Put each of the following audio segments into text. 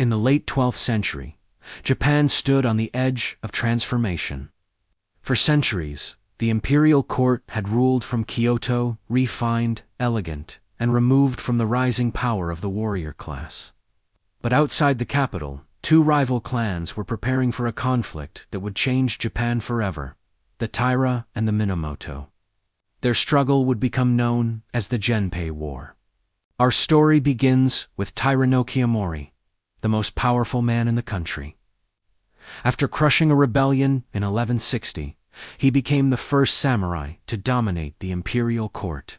In the late 12th century, Japan stood on the edge of transformation. For centuries, the imperial court had ruled from Kyoto, refined, elegant, and removed from the rising power of the warrior class. But outside the capital, two rival clans were preparing for a conflict that would change Japan forever: the Taira and the Minamoto. Their struggle would become known as the Genpei War. Our story begins with Taira no Kiyomori, the most powerful man in the country. After crushing a rebellion in 1160, he became the first samurai to dominate the imperial court.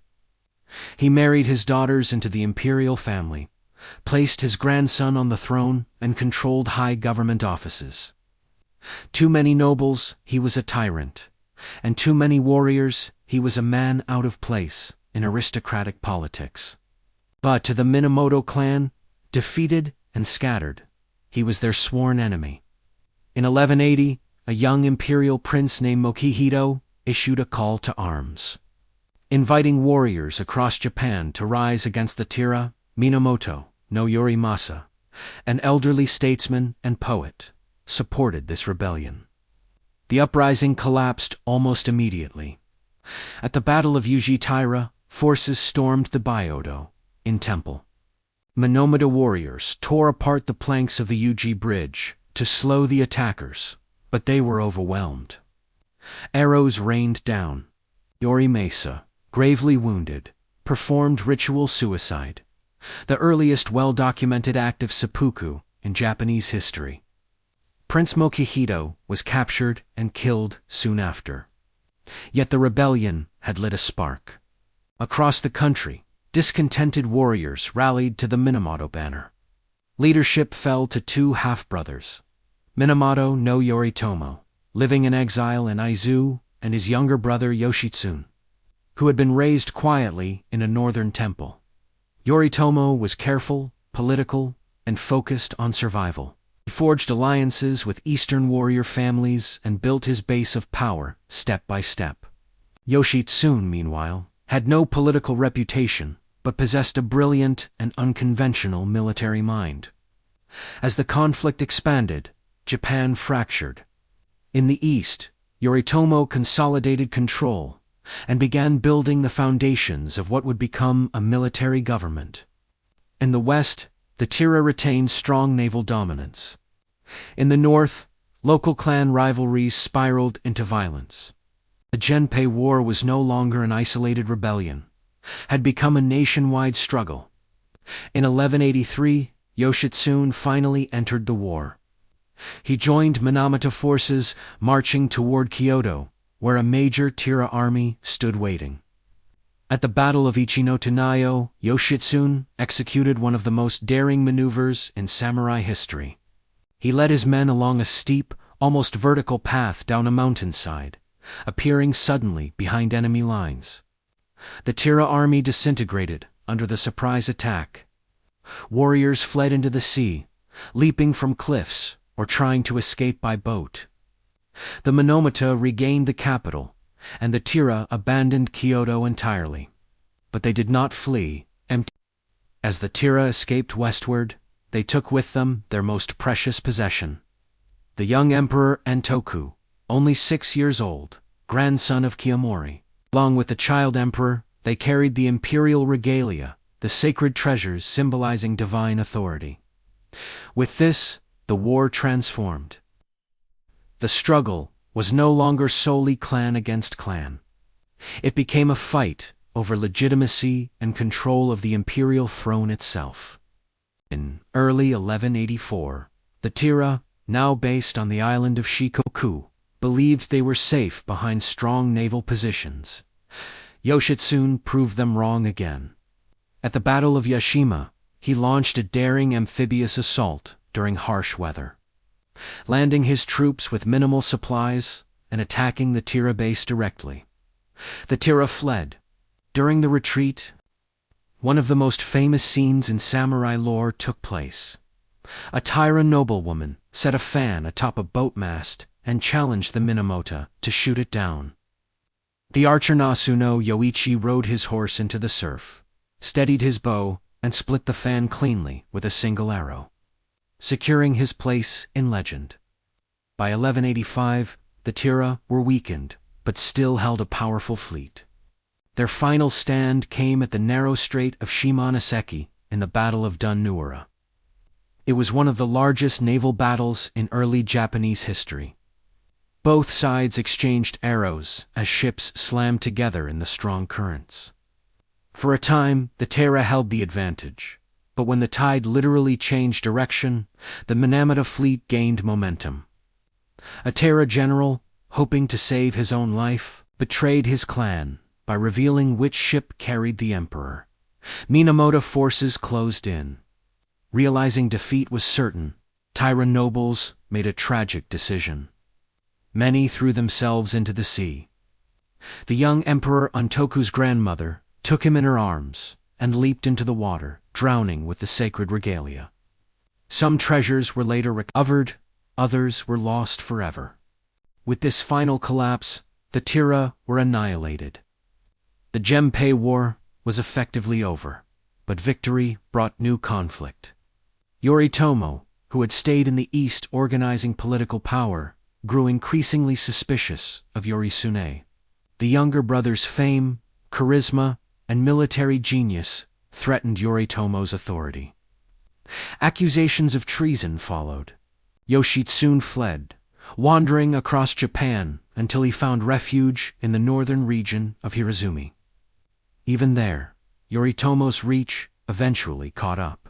He married his daughters into the imperial family, placed his grandson on the throne, and controlled high government offices. Too many nobles, he was a tyrant, and too many warriors, he was a man out of place in aristocratic politics. But to the Minamoto clan, defeated and scattered, he was their sworn enemy. In 1180, a young imperial prince named Mochihito issued a call to arms, inviting warriors across Japan to rise against the Taira. Minamoto no Yorimasa, an elderly statesman and poet, supported this rebellion. The uprising collapsed almost immediately. At the Battle of Uji Taira, forces stormed the Byodo in temple. Minamoto warriors tore apart the planks of the Uji Bridge to slow the attackers, but they were overwhelmed. Arrows rained down. Yorimasa, gravely wounded, performed ritual suicide, the earliest well-documented act of seppuku in Japanese history. Prince Mochihito was captured and killed soon after. Yet the rebellion had lit a spark. Across the country, discontented warriors rallied to the Minamoto banner. Leadership fell to two half-brothers, Minamoto no Yoritomo, living in exile in Aizu, and his younger brother Yoshitsune, who had been raised quietly in a northern temple. Yoritomo was careful, political, and focused on survival. He forged alliances with Eastern warrior families and built his base of power step by step. Yoshitsune, meanwhile, had no political reputation, but possessed a brilliant and unconventional military mind. As the conflict expanded, Japan fractured. In the east, Yoritomo consolidated control and began building the foundations of what would become a military government. In the west, the Taira retained strong naval dominance. In the north, local clan rivalries spiraled into violence. The Genpei War was no longer an isolated rebellion, had become a nationwide struggle. In 1183, Yoshitsune finally entered the war. He joined Minamoto forces marching toward Kyoto, where a major Taira army stood waiting. At the Battle of Ichinotenayo, Yoshitsune executed one of the most daring maneuvers in samurai history. He led his men along a steep, almost vertical path down a mountainside, appearing suddenly behind enemy lines. The Taira army disintegrated under the surprise attack. Warriors fled into the sea, leaping from cliffs or trying to escape by boat. The Minamoto regained the capital, and the Taira abandoned Kyoto entirely. But they did not flee empty. As the Taira escaped westward, they took with them their most precious possession. The young Emperor Antoku, only 6 years old, grandson of Kiyomori. Along with the child emperor, they carried the imperial regalia, the sacred treasures symbolizing divine authority. With this, the war transformed. The struggle was no longer solely clan against clan. It became a fight over legitimacy and control of the imperial throne itself. In early 1184, the Taira, now based on the island of Shikoku, believed they were safe behind strong naval positions. Yoshitsune proved them wrong again. At the Battle of Yashima, he launched a daring amphibious assault during harsh weather, landing his troops with minimal supplies and attacking the Taira base directly. The Taira fled. During the retreat, one of the most famous scenes in samurai lore took place. A Taira noblewoman set a fan atop a boat mast and challenged the Minamoto to shoot it down. The archer Nasu no Yoichi rode his horse into the surf, steadied his bow, and split the fan cleanly with a single arrow. securing his place in legend. By 1185, the Taira were weakened, but still held a powerful fleet. Their final stand came at the narrow strait of Shimonoseki in the Battle of Dunnuura. It was one of the largest naval battles in early Japanese history. Both sides exchanged arrows as ships slammed together in the strong currents. For a time, the Taira held the advantage, but when the tide literally changed direction, the Minamoto fleet gained momentum. A Taira general, hoping to save his own life, betrayed his clan by revealing which ship carried the emperor. Minamoto forces closed in. Realizing defeat was certain, Taira nobles made a tragic decision. Many threw themselves into the sea. The young Emperor Ontoku's grandmother took him in her arms and leaped into the water, drowning with the sacred regalia. Some treasures were later recovered, others were lost forever. With this final collapse, the Taira were annihilated. The Genpei War was effectively over, but victory brought new conflict. Yoritomo, who had stayed in the east organizing political power, grew increasingly suspicious of Yorisune. The younger brother's fame, charisma, and military genius threatened Yoritomo's authority. Accusations of treason followed. Yoshitsune fled, wandering across Japan until he found refuge in the northern region of Hirazumi. Even there, Yoritomo's reach eventually caught up.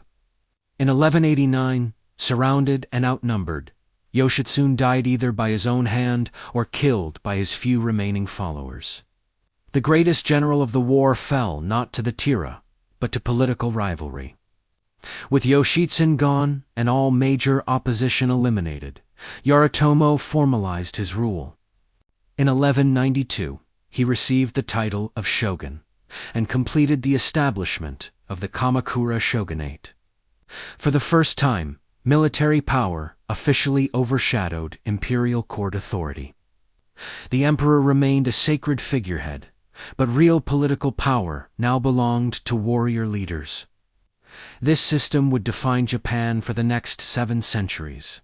In 1189, surrounded and outnumbered, Yoshitsune died either by his own hand or killed by his few remaining followers. The greatest general of the war fell not to the Taira, but to political rivalry. With Yoshitsune gone and all major opposition eliminated, Yoritomo formalized his rule. In 1192, he received the title of shogun and completed the establishment of the Kamakura shogunate. For the first time, military power officially overshadowed imperial court authority. The emperor remained a sacred figurehead, but real political power now belonged to warrior leaders. This system would define Japan for the next 7 centuries.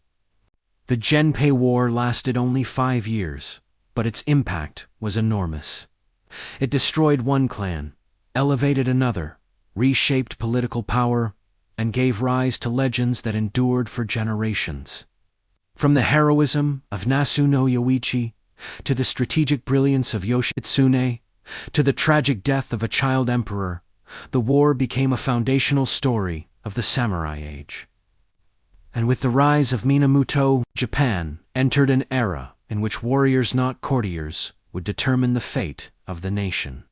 The Genpei War lasted only 5 years, but its impact was enormous. It destroyed one clan, elevated another, reshaped political power, and gave rise to legends that endured for generations. From the heroism of Nasu no Yoichi, to the strategic brilliance of Yoshitsune, to the tragic death of a child emperor, the war became a foundational story of the samurai age. And with the rise of Minamoto, Japan entered an era in which warriors, not courtiers, would determine the fate of the nation.